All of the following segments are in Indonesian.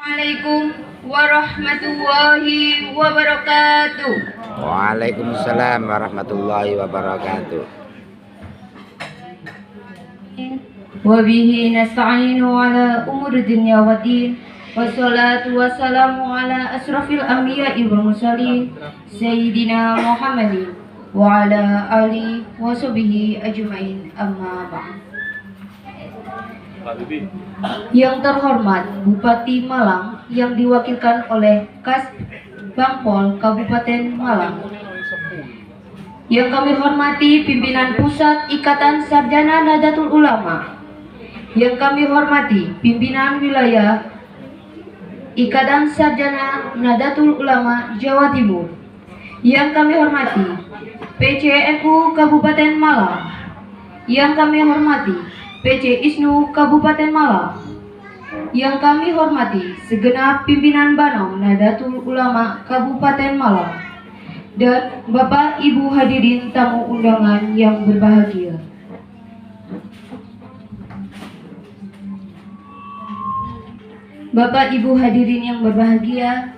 Assalamualaikum warahmatullahi wabarakatuh. Waalaikumsalam warahmatullahi wabarakatuh. Wabihi nasta'inu ala umur dunya wa din. Wassalatu wassalamu ala asrafil anbiya'i wal mursalin Sayyidina Muhammadin wa ala alihi wa sahbihi ajma'in, amma ba'd. Yang terhormat Bupati Malang yang diwakilkan oleh Kas Bangpol Kabupaten Malang. Yang kami hormati pimpinan Pusat Ikatan Sarjana Nahdlatul Ulama. Yang kami hormati pimpinan wilayah Ikatan Sarjana Nahdlatul Ulama Jawa Timur. Yang kami hormati PCNU Kabupaten Malang. Yang kami hormati PC ISNU Kabupaten Malang. Yang kami hormati segenap pimpinan Banom Nahdlatul Ulama Kabupaten Malang dan Bapak Ibu hadirin tamu undangan yang berbahagia. Bapak Ibu hadirin yang berbahagia,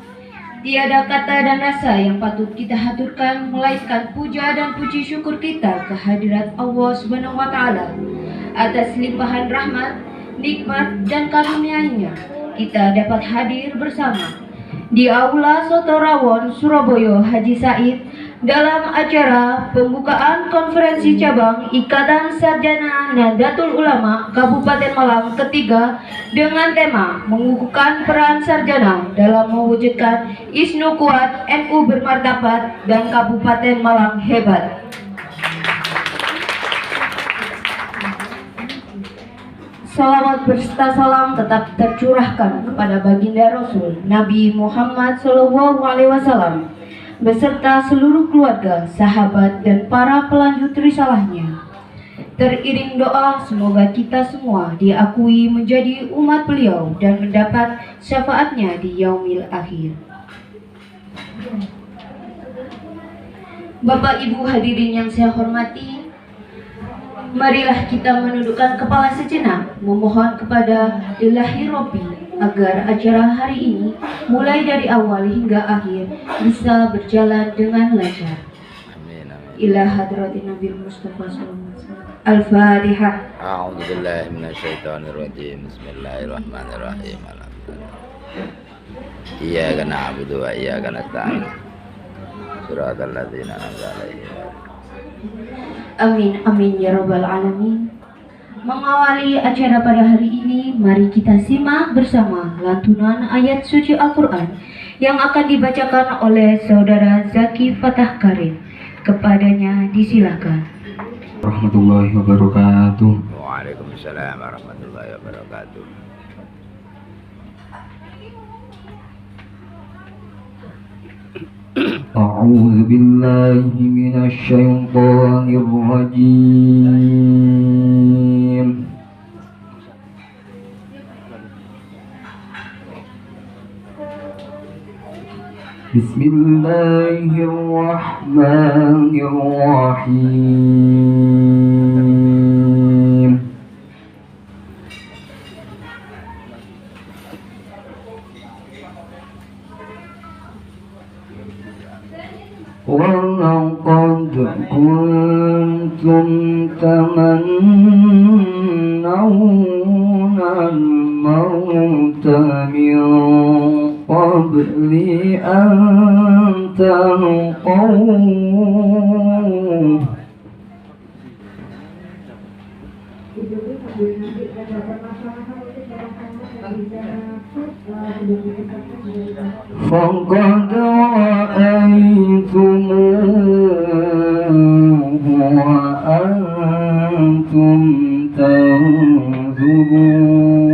tiada kata dan rasa yang patut kita haturkan melainkan puja dan puji syukur kita kehadirat Allah Subhanahu wa taala atas limpahan rahmat, nikmat dan karunia-Nya kita dapat hadir bersama di Aula Soto Rawon Surabaya Haji Said dalam acara pembukaan konferensi cabang Ikatan Sarjana Nahdlatul Ulama Kabupaten Malang ketiga dengan tema mengukuhkan peran sarjana dalam mewujudkan ISNU kuat, NU bermartabat dan Kabupaten Malang hebat. Salawat berserta salam tetap tercurahkan kepada baginda Rasul Nabi Muhammad SAW beserta seluruh keluarga, sahabat dan para pelanjut risalahnya. Teriring doa semoga kita semua diakui menjadi umat beliau dan mendapat syafaatnya di yaumil akhir. Bapak Ibu hadirin yang saya hormati, marilah kita menundukkan kepala sejenak, memohon kepada Ilahi Robbi agar acara hari ini mulai dari awal hingga akhir bisa berjalan dengan lancar. Amin, amin. Ila hadratin Nabi Mustafa sallallahu alaihi wasallam. Al-Fatihah. A'udzubillahi minasyaitonirrajim. Bismillahirrahmanirrahim. Iyyaka na'budu wa iyyaka nasta'in. Shiratal ladzina an'amta 'alaihim. Amin, amin ya rabbal alamin. Mengawali acara pada hari ini, mari kita simak bersama lantunan ayat suci Al-Quran yang akan dibacakan oleh Saudara Zaki Fatah Karim. Kepadanya disilakan. Warahmatullahi wabarakatuh. Waalaikumsalam warahmatullahi wabarakatuh. A'udzu billahi minasy syaithanir rajim. Bismillahirrahmanirrahim. وَلَقَدْ كُنْتُمْ تَمَنَّوْنَ الْمَوْتَ مِنْ قَبْلِ أَنْ تَلْقَوْهُ فَقَدْ رَأَيْتُمُوهُ وَأَنْتُمْ تَنْظُرُونَ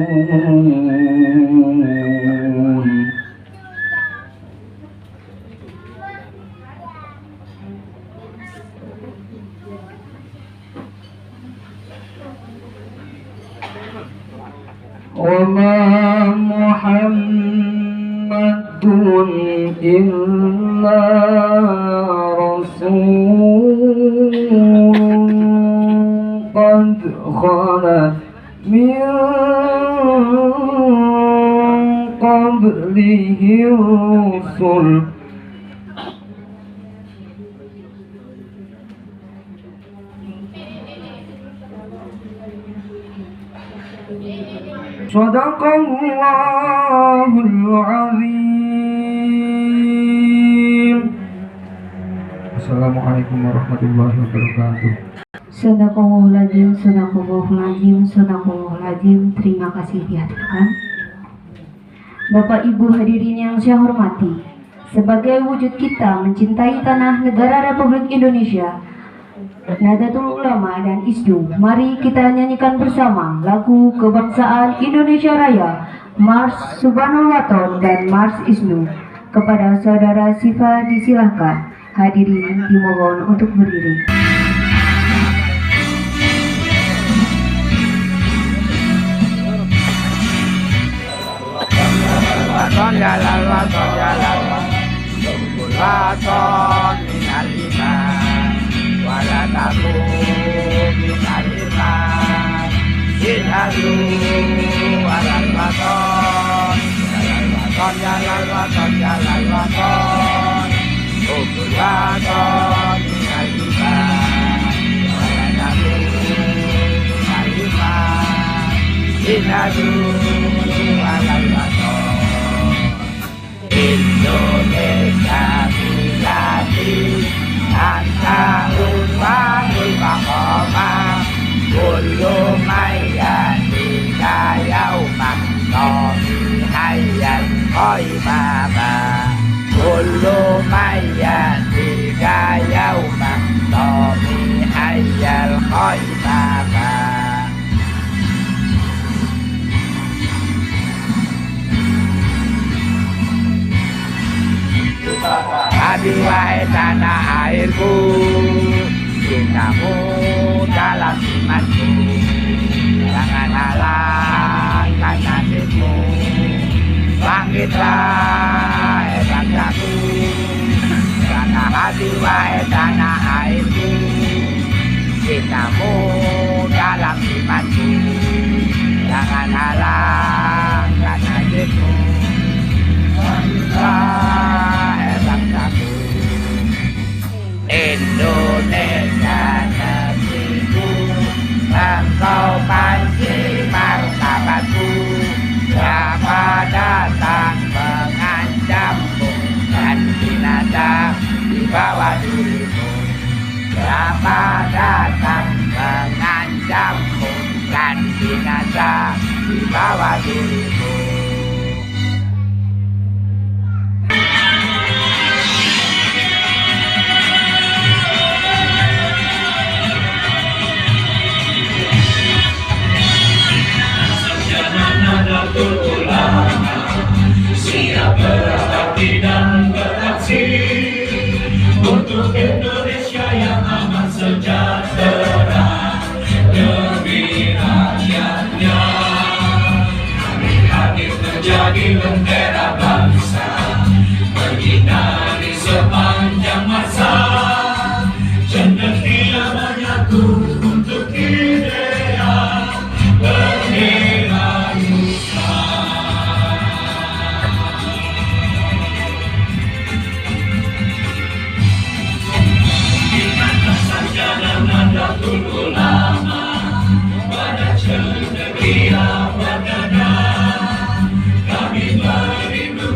وَمَا مُحَمَّدٌ إِلَّا رَسُولٌ قَدْ خَلَتْ مِنْ قَبْلِهِ قبله الرسل صدق الله العظيم. Assalamualaikum warahmatullahi wabarakatuh. Sadaqallahul Sadaqallahul. Terima kasih dihaturkan. Bapak Ibu hadirin yang saya hormati, sebagai wujud kita mencintai tanah negara Republik Indonesia, Nahdlatul Ulama dan ISNU, mari kita nyanyikan bersama lagu kebangsaan Indonesia Raya, Mars Subhanul Waton dan Mars ISNU. Kepada saudara Sifa disilahkan, hadirin dimohon untuk berdiri. Waton jalal waton jalal waton minal iman wala takum minal iman inhalu alal waton jalal waton jalal waton ukul waton minal iman wala takum minal iman inhalu alal waton. Indonesia biladi anta ulmanul maqamah kullu mayati yaumah tomi hayyan qaimama kullu mayati yaumah tomi hayyan qaimama. Aduhai tanah airku, cintamu dalam imanku, jangan halangkan nasibmu. Bangkitlah bangsaku, karena aduhai tanah airku, cintamu dalam imanku, jangan halangkan nasibmu. Indonesia negeriku, engkau panci martabatku. Siapa datang mengancammu dan binasa di bawah dirimu. Siapa datang mengancammu dan binasa di bawah dirimu. Nahdlatul Ulama siap berbakti dan beraksi untuk Indonesia yang aman sejahtera demi rakyatnya. Kami hadir menjadi lentera bangsa, berjinari sepanjang masa, cendekia menyatu untuk idea bendera Nusa. Ingatlah saja Nahdlatul Ulama pada cendekia berdana. Kami merindu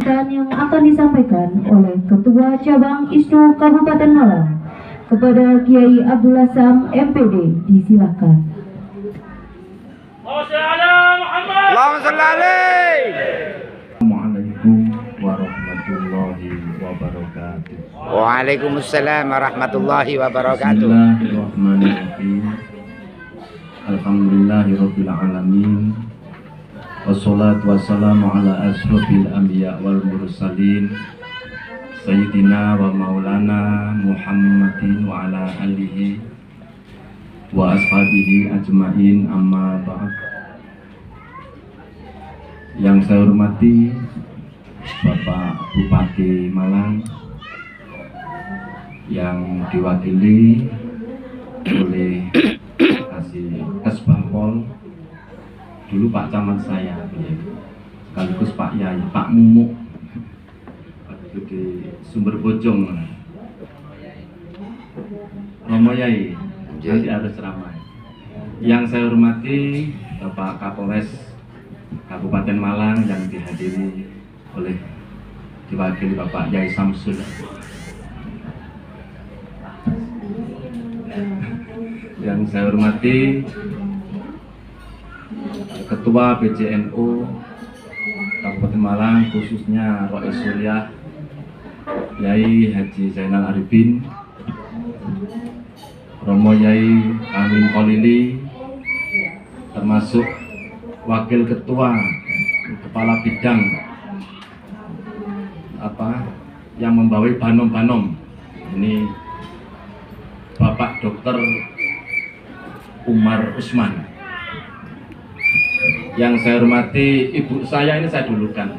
sambutan yang akan disampaikan oleh Ketua Cabang ISNU Kabupaten Malang kepada Kiai Abdullah Sam MPD. Disilakan. Allahumma shalli alaihi. Assalamualaikum warahmatullahi wabarakatuh. Waalaikumsalam warahmatullahi wabarakatuh. Bismillahirrahmanirrahim. Alhamdulillahirabbil alamin. Wassalatu wassalamu ala asyrofil anbiya wal mursalin Sayyidina wa maulana Muhammadin wa ala alihi wa ashabihi ajmain, amma ba'd. Yang saya hormati Bapak Bupati Malang yang diwakili oleh Kasbangpol, dulu Pak Camat saya, sekaligus Pak Yai, Pak Mumuk, waktu di Sumber Bojong, Romo Yai, nanti harus ramai. Yang saya hormati Bapak Kapolres Kabupaten Malang yang dihadiri oleh diwakili Bapak Yai Samsul. Yang saya hormati Ketua PJNU Kabupaten Malang, khususnya Rois Suryah Yai Haji Zainal Arifin, Romo Yai Amin Kolili, termasuk Wakil Ketua Kepala Bidang yang membawai Banom-Banom, ini Bapak Dr. Umar Usman. Yang saya hormati ibu saya, ini saya dulukan,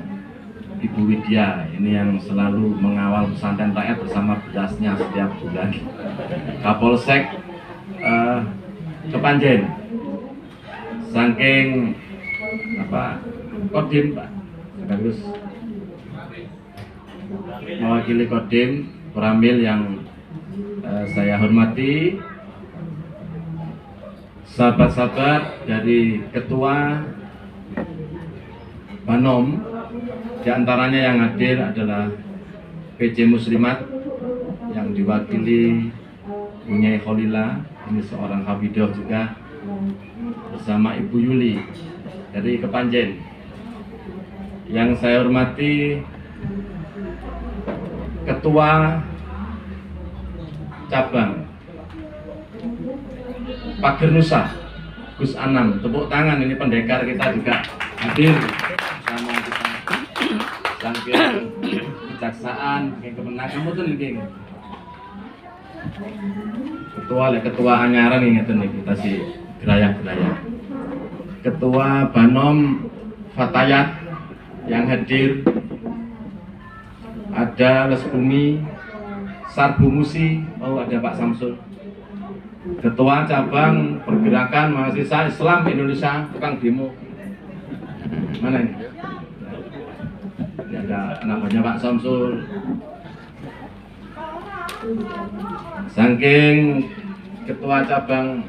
Ibu Widya, ini yang selalu mengawal pesantren rakyat bersama berasnya setiap bulan. Kapolsek Kepanjen, saking Kodim Pak, sekaligus mewakili Kodim Koramil yang saya hormati, sahabat-sahabat dari Ketua Banom, diantaranya yang hadir adalah PJ Muslimat yang diwakili Bunyai Kholila, ini seorang hafidah juga, bersama Ibu Yuli dari Kepanjen. Yang saya hormati Ketua Cabang Pager Nusa, Gus Anam, tepuk tangan, ini pendekar kita juga hadir bersama kita. Saking kejaksaan, saking kemenangan, kamu tuh nih ketua anyaran nih kita sih geraya-geraya. Ketua Banom Fatayat yang hadir, ada Lesbumi Sarbu Musi, ada Pak Samsul. Ketua Cabang Pergerakan Mahasiswa Islam Indonesia, tukang demo. Mana ini? Ini ada namanya Pak Samsul. Saking Ketua Cabang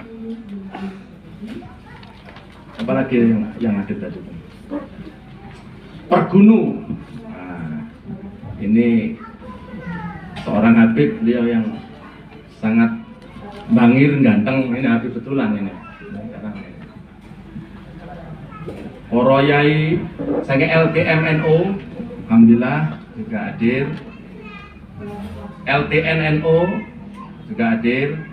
apa lagi yang ada tadi? Pergunu. Nah, ini seorang Habib, beliau yang sangat bangir, ganteng, ini Habib betulan ini. Oroyai, saking LTMNO, alhamdulillah juga hadir. LTNNO juga hadir.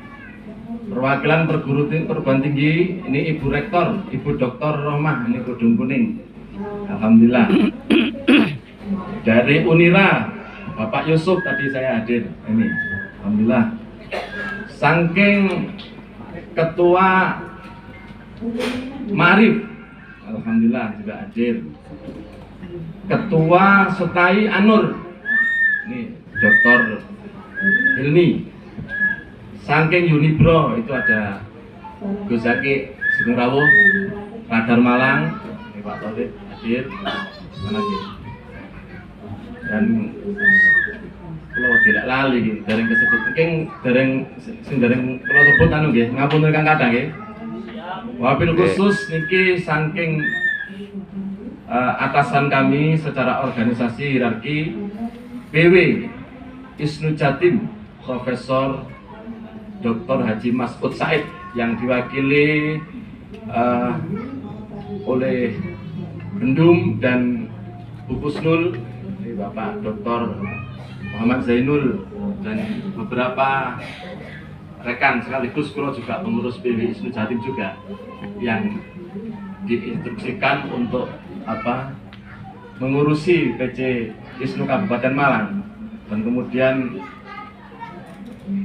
Perwakilan perguruan tinggi, ini Ibu Rektor, Ibu Dr. Rohmah, ini Kudung Kuning, alhamdulillah. Dari Unira, Bapak Yusuf tadi saya hadir, ini alhamdulillah. Saking Ketua Marif, alhamdulillah juga hadir. Ketua Setai Anur, ini Dr. Hilmi. Saking Unibro itu ada Gus Zaki Sugeng Rawuh, Radar Malang, ini Pak Taufik hadir, mana lagi? Dan kalau tidak lali, dereng kesebut, mungkin dereng kalau sebut anu nggih, ngapunten Kang Kadang nggih. Wabil khusus niki saking atasan kami secara organisasi hierarki, PW Isnu Jatim Profesor Dr. Haji Masud Said yang diwakili oleh Bendum dan Bu Kusnul, Bapak Dr. Muhammad Zainul dan beberapa rekan sekaligus kalau juga pengurus PW Isnu Jatim juga yang diinstruksikan untuk mengurusi PC Isnu Kabupaten Malang, dan kemudian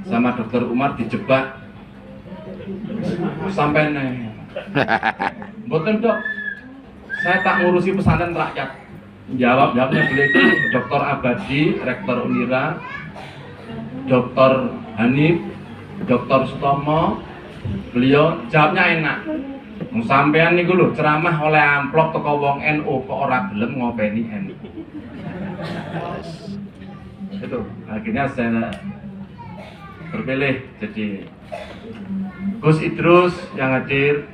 sama Dr. Umar dijebak sampai nih mboten dok, saya tak ngurusi pesantren rakyat. Jawabnya beliau itu Dr. Abadi, Rektor Unira, Dr. Hanif, Dr. Sutomo. Beliau jawabnya enak. Sampean niku lho ceramah oleh amplop teko wong NU kok ora gelem ngopeni NU. Itu akhirnya saya terpilih jadi Gus Idrus yang hadir,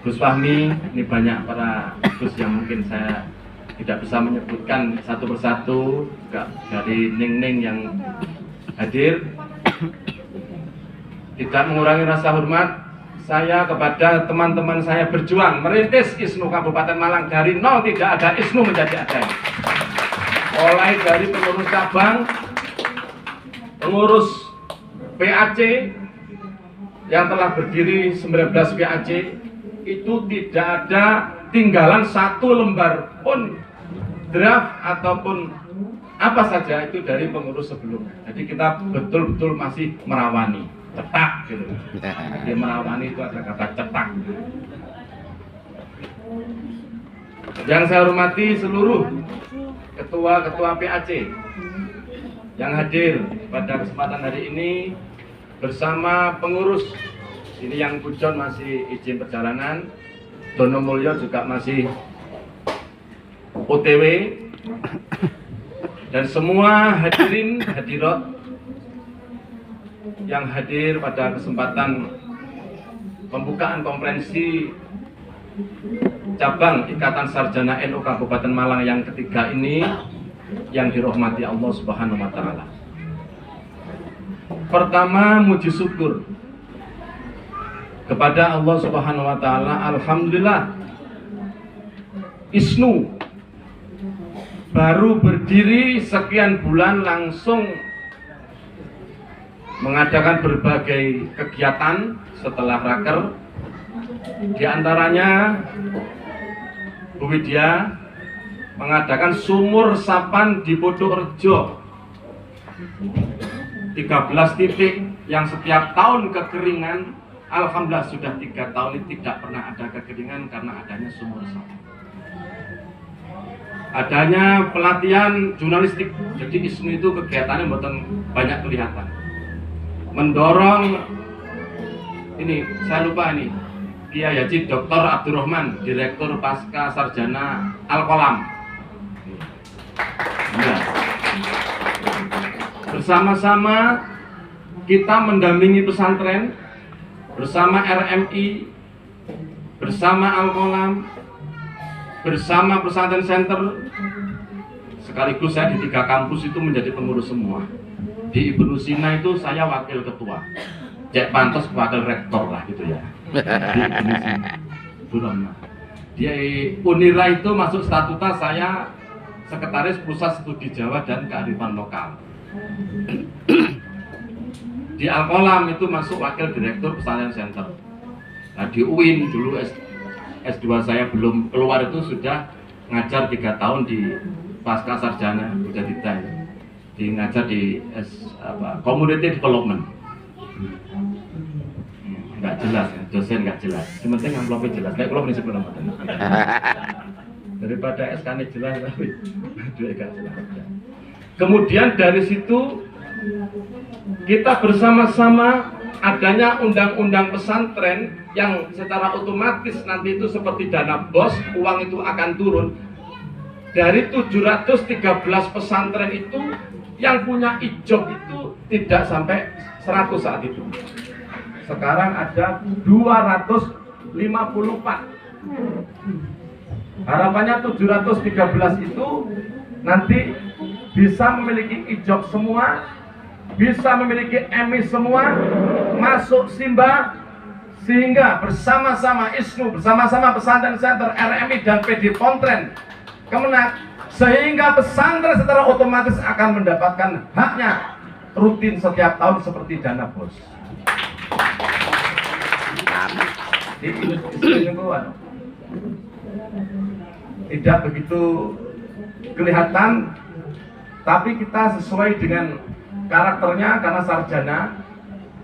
Gus Fahmi, ini banyak para Gus yang mungkin saya tidak bisa menyebutkan satu persatu, juga dari Ning-Ning yang hadir. Tidak mengurangi rasa hormat saya kepada teman-teman saya berjuang merintis ISNU Kabupaten Malang dari nol, tidak ada ISNU menjadi ada. Mulai dari pengurus cabang, pengurus PAC yang telah berdiri 19 PAC, itu tidak ada tinggalan satu lembar pun draft ataupun apa saja itu dari pengurus sebelumnya. Jadi kita betul-betul masih merawani, cetak gitu. Jadi merawani itu ada kata cetak. Yang saya hormati seluruh ketua-ketua PAC yang hadir pada kesempatan hari ini bersama pengurus. Ini yang Pujon masih izin perjalanan, Dono Mulyo juga masih OTW, dan semua hadirin hadirat yang hadir pada kesempatan pembukaan konferensi cabang Ikatan Sarjana NU Kabupaten Malang yang ketiga ini, yang dirahmati Allah Subhanahu wa Ta'ala. Pertama, muji syukur kepada Allah Subhanahu wa Ta'ala. Alhamdulillah, ISNU baru berdiri sekian bulan langsung mengadakan berbagai kegiatan setelah raker. Di antaranya Bu Widya mengadakan sumur sapan di Podorejo, 13 titik yang setiap tahun kekeringan. Alhamdulillah sudah 3 tahun ini tidak pernah ada kekeringan karena adanya sumur sapan. Adanya pelatihan jurnalistik, jadi ISNU itu kegiatannya banyak kelihatan. Mendorong ini, saya lupa ini, Kiai Haji Dr. Abdurrahman, Direktur Pasca Sarjana Al-Qalam. Ya. Bersama-sama kita mendampingi pesantren, bersama RMI, bersama Al-Qalam, bersama pesantren center. Sekaligus saya di 3 kampus itu menjadi pengurus semua. Di Ibnu Sina itu saya wakil ketua, Cek Pantos wakil rektor lah gitu ya. Di Ibnu Sina, Burama. Di Unira itu masuk statuta saya sekretaris Pusat Studi Jawa dan Kearifan Lokal. Di Al-Qalam itu masuk wakil direktur pesantren center. Nah di UIN dulu S2 saya belum keluar itu sudah ngajar 3 tahun di Pasca Sarjana udah ditanya. Di ngajar di Community Development. Nggak jelas ya, dosen nggak jelas. Sementing amplopnya jelas. Kayak kalau prinsip nama daripada SK-nya jelas tapi dua nggak jelas. Kemudian dari situ kita bersama-sama adanya undang-undang pesantren yang secara otomatis nanti itu seperti dana BOS, uang itu akan turun. Dari 713 pesantren itu yang punya ijob itu tidak sampai 100 saat itu. Sekarang ada 254. Harapannya 713 itu nanti bisa memiliki ijab semua, bisa memiliki MI semua, masuk Simba, sehingga bersama-sama ISNU, bersama-sama pesantren center, RMI dan PD Pontren Kemenak, sehingga pesantren secara otomatis akan mendapatkan haknya rutin setiap tahun seperti dana bos. Tidak begitu kelihatan, tapi kita sesuai dengan karakternya karena sarjana.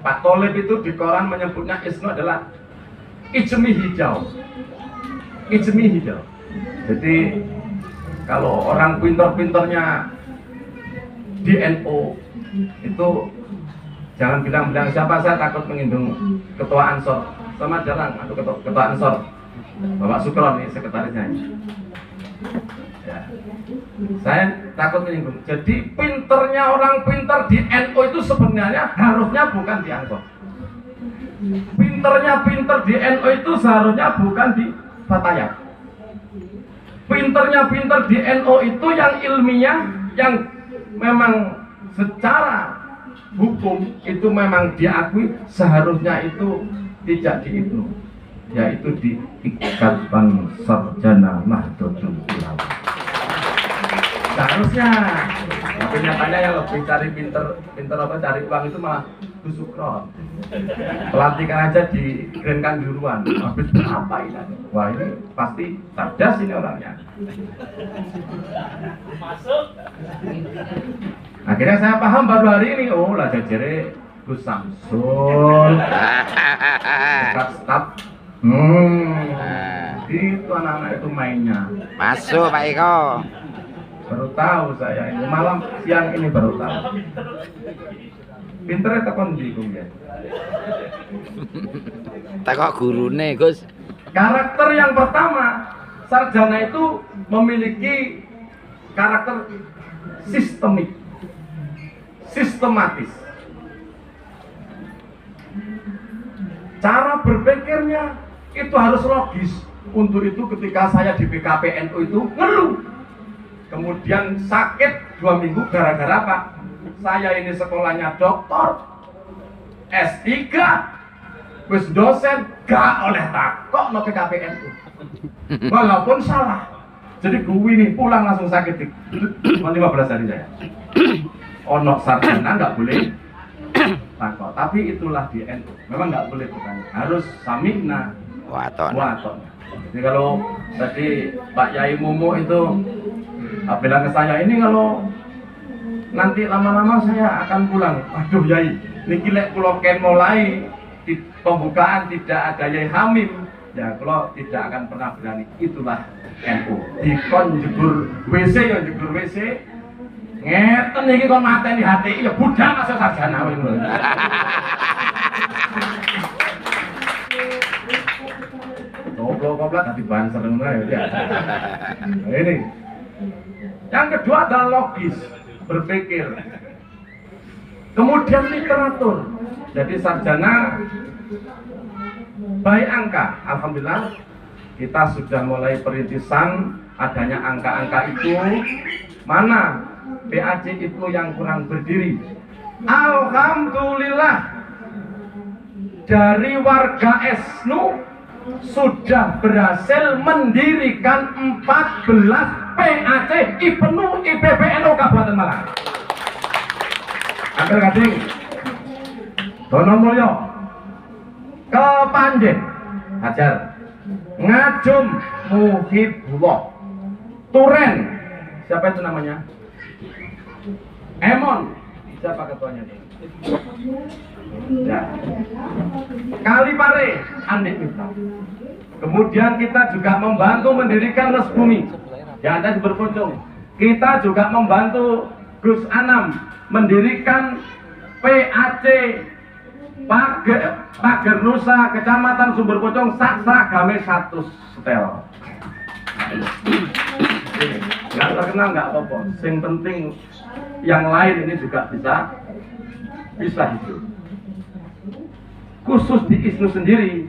Pak Tolib itu di koran menyebutnya ISNU adalah ijmi hijau. Ijmi hijau. Jadi kalau orang pintar-pintarnya di NU itu jangan bilang-bilang siapa, saya takut menyinggung ketua Ansor. Sama jarang atau ketua Ansor, Bapak Sukron ini sekretarisnya. Ya. Saya takut menyinggung. Jadi pinternya orang pinter di NU itu sebenarnya harusnya bukan di Ansor. Pinternya pinter di NU itu seharusnya bukan di Fatayat. Pinternya pinter di NU itu yang ilmiah, yang memang secara hukum itu memang diakui, seharusnya itu tidak di IPNU, yaitu di Ikatan Sarjana Nahdlatul Ulama. Seharusnya, tapi nyatanya yang lebih cari pinter apa, cari uang itu malah Sukron. Pelantikan aja dikirimkan duluan, habis berapa ini? Wah, ini pasti cerdas ini orangnya. Masuk. Akhirnya saya paham baru hari ini, oh lah jajere Gus Samsul, staf. Itu anak-anak itu mainnya. Masuk Pak Eko. Baru tahu saya ini, malam siang ini baru tahu. Pinternya tekon di ya. Takok gurune, Gus. Karakter yang pertama, sarjana itu memiliki karakter sistemik, sistematis. Cara berpikirnya itu harus logis. Untuk itu ketika saya di BKPNU itu ngeluh, kemudian sakit 2 minggu gara-gara apa? Saya ini sekolahnya doktor, S3, wis dosen, gak oleh takok no BKPNU. Walaupun salah. Jadi gue nih pulang langsung sakit di 15 hari saya. Ono sarjana nggak boleh takok, tapi itulah di NU. Memang nggak boleh bertanya, harus samikna Waton. Jadi kalau tadi Pak Yai Mumu itu bilang ke saya, ini kalau nanti lama-lama saya akan pulang. Aduh Yai, niki lek kula ken mulai di pembukaan tidak ada Yai Hamim, ya kalau tidak akan pernah berani. Itulah NU. Dikon jegur WC ya jegur WC. Ngeten iki kon mateni HTI ya budal masuk sarjana ngono. Goblok-goblok tadi bahan serem ya. Ini. Yang kedua adalah logis, berpikir. Kemudian literatur. Jadi sarjana baik angka, alhamdulillah kita sudah mulai perintisan adanya angka-angka itu. Mana PAC itu yang kurang berdiri? Alhamdulillah dari warga ISNU sudah berhasil mendirikan 14 PAC IPNU IPPNU Kabupaten Malang. Ambil gading Dono Mulyo Kepanjen Hajar Ngajum Muhibullah Turen, siapa itu namanya? Emon, siapa ketuanya? Ya. Kalipare Andi Miftah. Kemudian kita juga membantu mendirikan Les Bumi yang ada di Berpucung. Kita juga membantu Gus Anam mendirikan PAC Pager Nusa Kecamatan Sumber Pucung Saksagame 1 setel. Nggak terkenal nggak apa-apa. Yang penting yang lain ini juga bisa hidup. Khusus di ISNU sendiri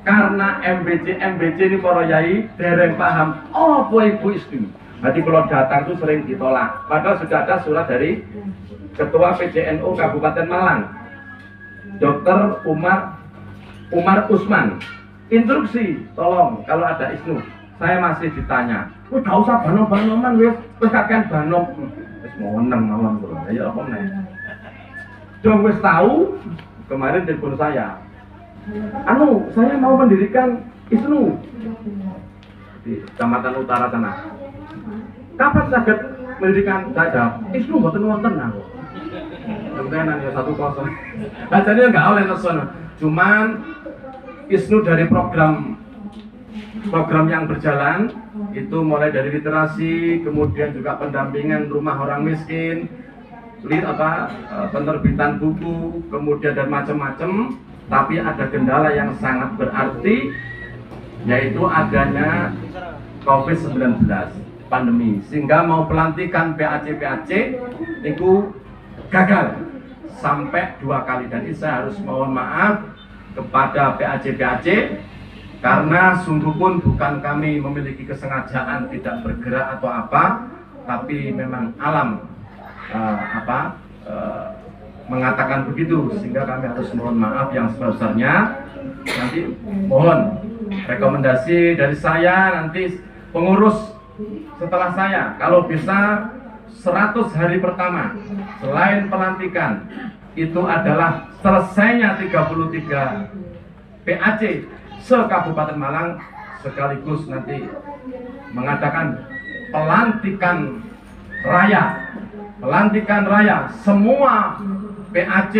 Karena MBC ini para yai dereng paham apa ibu ISNU. Jadi kalau datang itu sering ditolak. Padahal sudah ada surat dari Ketua PJNU Kabupaten Malang, Dr. Umar Usman. Instruksi, tolong kalau ada ISNU, saya masih ditanya. Gak usah banom-banoman wis kakek banom. Wis mau menang malam tuh. Ya apa meneh. Dong wis tahu kemarin telepon saya. Saya mau mendirikan ISNU di Kecamatan Utara sana. Kapan saged mendirikan? Saya ISNU mboten wonten aku. Kemudian ya 1-0. Ajane enggak oleh nesono. Cuman ISNU dari program yang berjalan itu mulai dari literasi, kemudian juga pendampingan rumah orang miskin, penerbitan buku, kemudian dan macam-macam. Tapi ada kendala yang sangat berarti, yaitu adanya COVID-19 pandemi, sehingga mau pelantikan PAC itu gagal sampai 2 kali. Dan saya harus mohon maaf kepada PAC karena sungguh pun bukan kami memiliki kesengajaan tidak bergerak atau apa, tapi memang alam mengatakan begitu, sehingga kami harus mohon maaf yang sebesarnya. Nanti mohon rekomendasi dari saya, nanti pengurus setelah saya kalau bisa 100 hari pertama selain pelantikan itu adalah selesainya 33 PAC se-Kabupaten Malang, sekaligus nanti mengadakan pelantikan raya semua PAC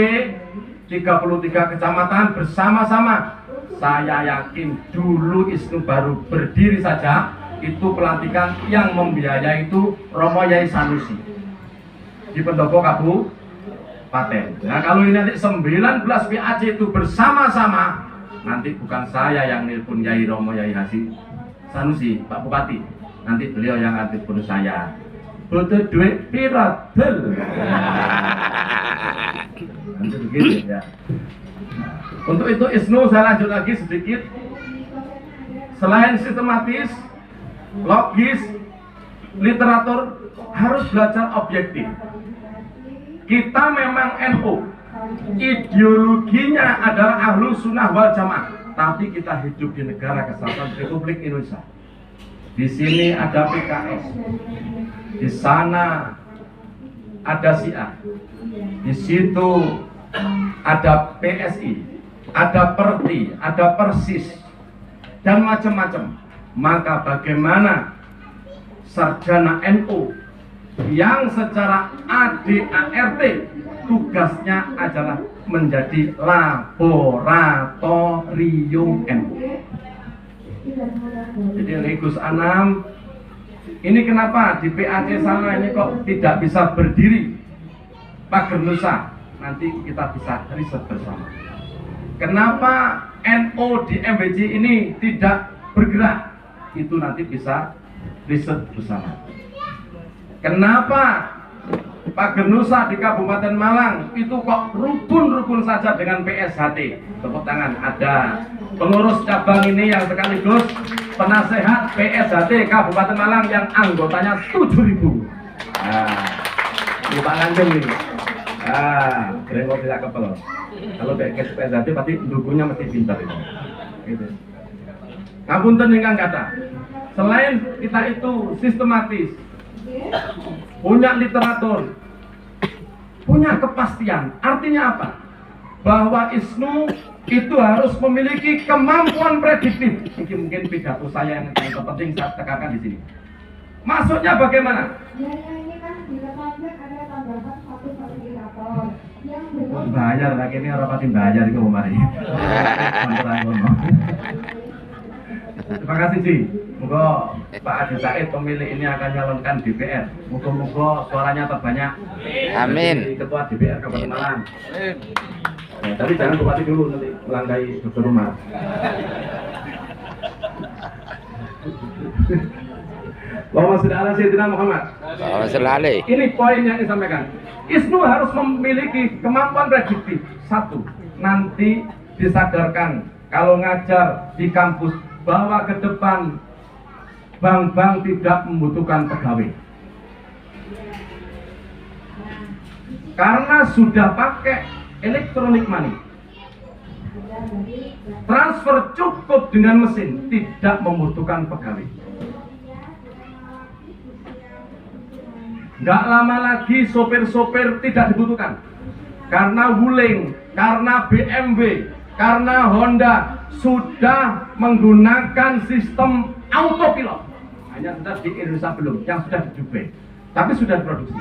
33 kecamatan bersama-sama. Saya yakin dulu ISNU baru berdiri saja itu pelantikan yang membiayai itu Romo Yai Sanusi di Pendopo Kabupaten. Nah kalau ini nanti 19 PAC itu bersama-sama, nanti bukan saya yang nelpon Yai Romo Yai Sanusi, Pak Bupati, nanti beliau yang nelpon saya. Butuh duit pirat bel. Nanti begitu ya. Untuk itu ISNU saya lanjut lagi sedikit. Selain sistematis, logis, literatur, harus belajar objektif. Kita memang NU, ideologinya adalah Ahlus Sunnah wal Jamaah, tapi kita hidup di negara kesatuan Republik Indonesia. Di sini ada PKS, di sana ada Syiah, di situ ada PSI, ada Perti, ada Persis, dan macam-macam. Maka bagaimana sarjana NU yang secara ADART tugasnya adalah menjadi laboratorium NU. Jadi Gus Anam ini kenapa di PAC sana ini kok tidak bisa berdiri pagar Nusa? Nanti kita bisa riset bersama. Kenapa NU di MBC ini tidak bergerak? Itu nanti bisa riset bersama. Kenapa pagar Nusa di Kabupaten Malang itu kok rukun-rukun saja dengan PSHT? Tepuk tangan. Ada pengurus cabang ini yang sekaligus penasehat PSHT Kabupaten Malang yang anggotanya 7.000. Ini Pak Lanjeng ini. Grengkok tidak kepel. Kalau PSHT pasti dukunya mesti pintar ini. Gitu. Ngapunten ingkang kata. Selain kita itu sistematis, punya literatur, punya kepastian. Artinya apa? Bahwa ISNU itu harus memiliki kemampuan prediktif. Mungkin pidato saya yang terpenting saya tekankan di sini. Maksudnya bagaimana? Ini kan di lembaga ada tambahan satu fasilitator yang belum Bayar lagi ini orang pasti bayar itu kemarin. Terima kasih sih. Moga Pak Adi Said pemilih ini akan nyalonkan DPR. Moga-moga suaranya terbanyak. Amin. Jadi Ketua DPR Kabupaten Malang. Ya, tapi jangan bupati dulu nanti melangkai dokter rumah. Allahumma sholli ala sayyidina Muhammad. Ini poin yang disampaikan. ISNU harus memiliki kemampuan prediktif. 1. Nanti disadarkan kalau ngajar di kampus bahwa ke depan bank-bank tidak membutuhkan pegawai. Karena sudah pakai electronic money. Transfer cukup dengan mesin, tidak membutuhkan pegawai. Nggak lama lagi sopir-sopir tidak dibutuhkan. Karena Wuling, karena BMW, karena Honda sudah menggunakan sistem autopilot. Hanya sudah di Indonesia belum, yang sudah di Dubai, tapi sudah diproduksi.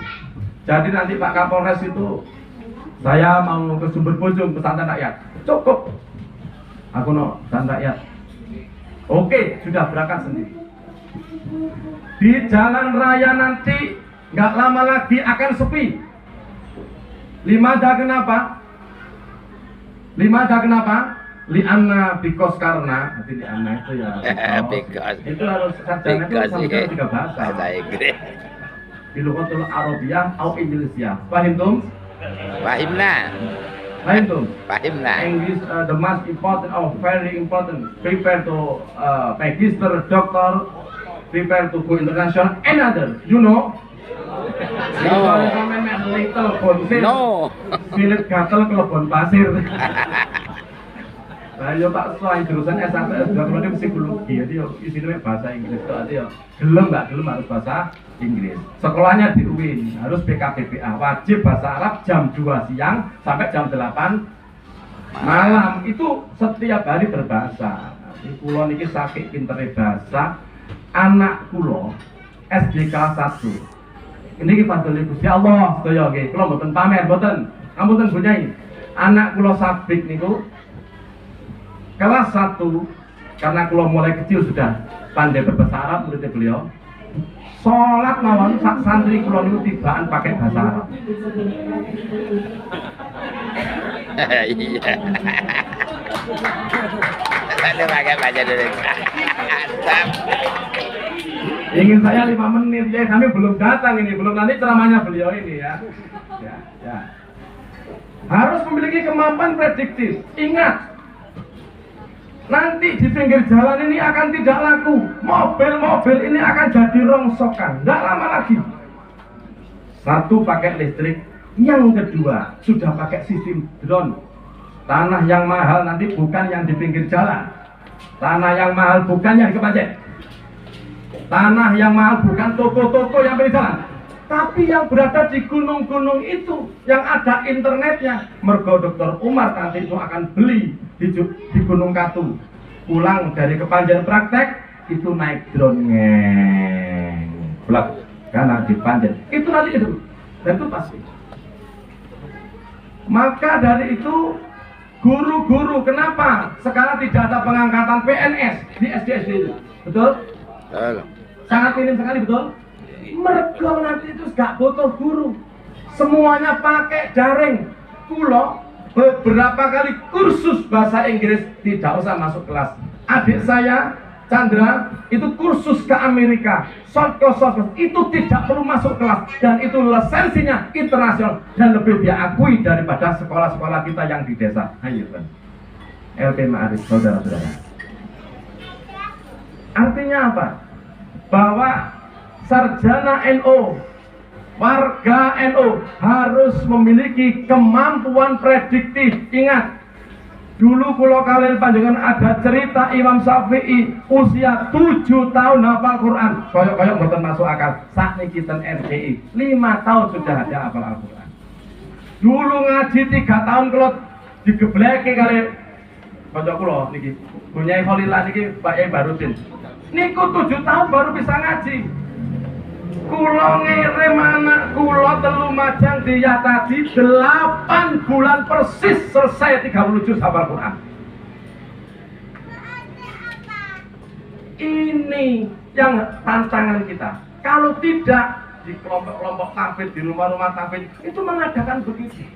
Jadi nanti Pak Kapolres itu, saya mau ke Sumber Bojong, pesantren rakyat, cukup. Aku no pesantren rakyat. Oke, sudah berangkat sendiri. Di jalan raya nanti nggak lama lagi akan sepi. Limada kenapa? Lianna because karena nanti lianna itu ya Because. itu harus sarjana itu sampai 3 bahasa. Bahasa Inggris. Bilughatul Arabiyah atau Indonesia. Paham tum? Fahimna. Paham tum? Fahimna. English the most important or very important. Prepare to magister, doctor, prepare to go international and other. You know? No. Silit gatel kelebon pasir. Nah, yo tak selain jurusan S1 S2 kalau dia psikologi, jadi isinya bahasa Inggris tuh ada ya. Gelem nggak gelem harus bahasa Inggris. Sekolahnya di UIN harus BKBPA, wajib bahasa Arab jam 2 siang sampai jam 8 malam. Itu setiap hari berbahasa. Di pulau niki sakit pintere bahasa. Anak pulau SD kelas 1. Ini kita tulis Gusti Allah, sedaya nggih. Kula mboten pamer, mboten. Mboten punyai. Anak kula Sabik niku kelas 1, karena kula mulai kecil sudah pandai berbahasa Arab muridnya beliau. Sholat mawon sak santri kula niku tibaan pakai bahasa Arab. Iya. Ada pakai baca dulu. Ingin saya 5 menit ya, kami belum datang ini, belum nanti ceramahnya beliau ini ya. Ya. Harus memiliki kemampuan prediktif. Ingat, nanti di pinggir jalan ini akan tidak laku. Mobil-mobil ini akan jadi rongsokan. Tidak lama lagi. Satu, pakai listrik. Yang kedua, sudah pakai sistem drone. Tanah yang mahal nanti bukan yang di pinggir jalan. Tanah yang mahal bukan yang di Kepanjen. Tanah yang mahal bukan toko-toko yang pinggir jalan, tapi yang berada di gunung-gunung itu yang ada internetnya. Mergo Dr. Umar nanti itu akan beli di Gunung Katu. Pulang dari Kepanjen praktek itu naik drone blak karena di Panjen. Itu nanti itu, dan itu pasti. Maka dari itu guru-guru kenapa sekarang tidak ada pengangkatan PNS di SD-SD itu? Betul? Sangat minim sekali, betul? Mergo nanti itu gak butuh guru, semuanya pakai daring. Kulo beberapa kali kursus bahasa Inggris tidak usah masuk kelas. Adik saya Chandra itu kursus ke Amerika, short course itu tidak perlu masuk kelas, dan itu lisensinya internasional dan lebih diakui daripada sekolah-sekolah kita yang di desa. Ayo kan, LP Ma'arif, saudara-saudara. Artinya apa? Bahwa sarjana NO, warga NO harus memiliki kemampuan prediktif. Ingat, dulu kalau kalian panjangan ada cerita Imam Syafi'i usia 7 tahun hafal Quran. Koyok-koyok mboten masuk akal. Saat ini kita RCI 5 tahun sudah ada hafal Al-Quran. Dulu ngaji 3 tahun kalau digebleki kali koyok kulo niki punya Khalillah niki Pak Yai Barudin. Niku 7 tahun baru bisa ngaji. Kulo ngirim anak kulo telu Majang dia tadi 8 bulan persis selesai 30 juz hafal Quran. Ini yang tantangan kita. Kalau tidak di kelompok-kelompok tahfidz, di rumah-rumah tahfidz itu mengadakan begitu.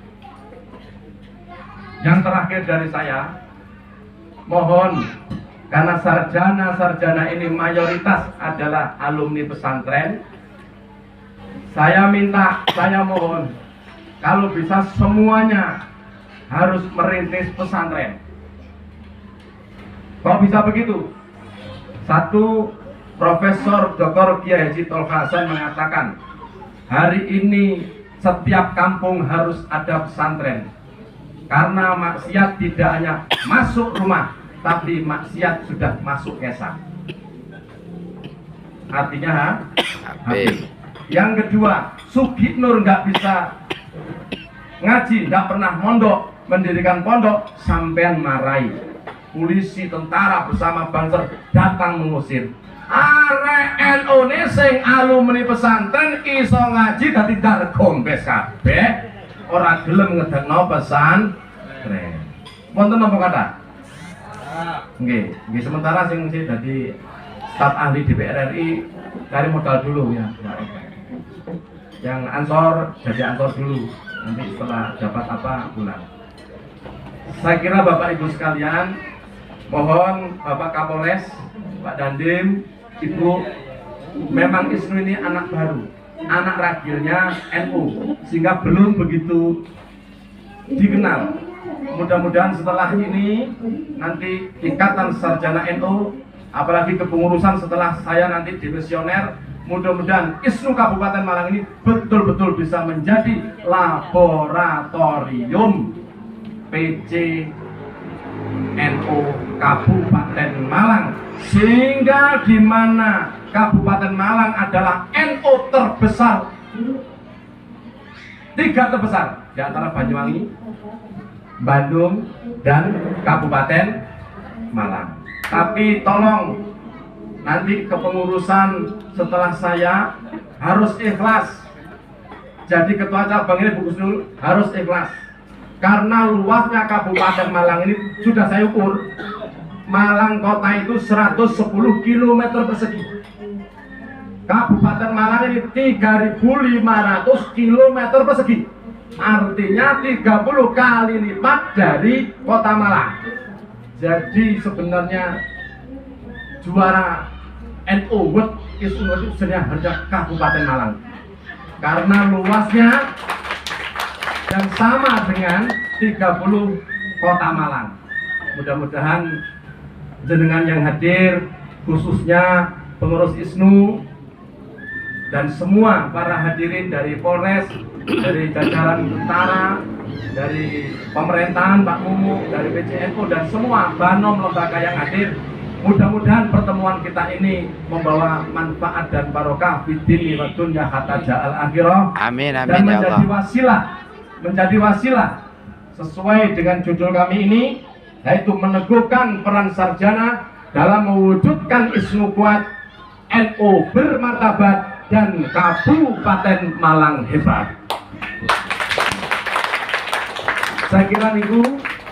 Yang terakhir dari saya, mohon, karena sarjana-sarjana ini mayoritas adalah alumni pesantren, saya mohon, kalau bisa semuanya harus merintis pesantren. Kok bisa begitu? Satu, Profesor Dr. Kiai Haji Tolha Hasan mengatakan, hari ini setiap kampung harus ada pesantren. Karena maksiat tidak hanya masuk rumah, tapi maksiat sudah masuk desa. Artinya habis. Yang kedua, Sugi Nur nggak bisa ngaji, nggak pernah mondok, mendirikan pondok, sampean marahi. Polisi, tentara bersama Banser datang mengusir. Arek NU ne sing alumni pesantren iso ngaji dadi dargompes kabeh, ora gelem ngedekno pesantren. Wonten napa kata? Nggih, sementara sing dadi staf ahli DPR RI cari modal dulu ya. Yang ansor jadi ansor dulu, nanti setelah dapat apa pulang. Saya kira Bapak Ibu sekalian, mohon Bapak Kapolres, Pak Dandim, Ibu, memang ISNU ini anak baru, anak ragilnya NU, sehingga belum begitu dikenal. Mudah-mudahan setelah ini nanti Ikatan Sarjana NU, apalagi kepengurusan setelah saya nanti dimisioner, mudah-mudahan ISNU Kabupaten Malang ini betul-betul bisa menjadi laboratorium PC NU Kabupaten Malang, sehingga di mana Kabupaten Malang adalah NU terbesar, 3 terbesar di antara Banyuwangi, Bandung, dan Kabupaten Malang. Tapi tolong nanti kepengurusan setelah saya harus ikhlas. Jadi ketua cabang ini Bu Gusnul harus ikhlas. Karena luasnya Kabupaten Malang ini sudah saya ukur, Malang kota itu 110 km persegi. Kabupaten Malang ini 3.500 km persegi. Artinya 30 kali lipat dari kota Malang. Jadi sebenarnya juara NU World ISNU itu sebenarnya hanya Kabupaten Malang. Karena luasnya dan sama dengan 30 kota Malang. Mudah-mudahan jenengan yang hadir, khususnya pengurus ISNU dan semua para hadirin dari Polres, dari jajaran tentara, dari pemerintahan Pak Mumu, dari PCNU dan semua banom lembaga yang hadir. Mudah-mudahan pertemuan kita ini membawa manfaat dan barokah fid-dini wa dunya hatta ja'al akhirah. Amin, amin, dan ya Allah. menjadi wasilah sesuai dengan judul kami ini, yaitu meneguhkan peran sarjana dalam mewujudkan ISNU kuat, NU bermartabat, dan Kabupaten Malang hebat. Saya kira niku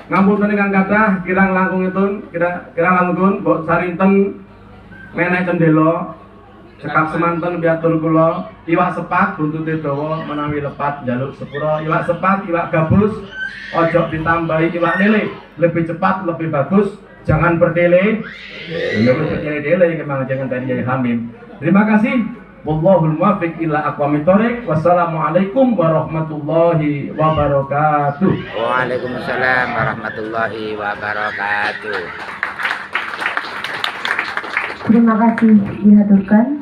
ngampun dengan kata kirang langkung itu, kirang langkung mbok sarinten menek cendelo cekap semanten biatur kula, iwak sepat buntute dawa menawi lepat njaluk sepura, iwak sepat, iwak gabus ojo ditambahi iwak lele, lebih cepat lebih bagus, jangan berdele. Ya berdele memang jangan tadi jadi hamim. Terima kasih. Wallahul muwaffiq ila aqwamit thoriq. Wassalamualaikum warahmatullahi wabarakatuh. Waalaikumsalam warahmatullahi wabarakatuh. Terima kasih dihaturkan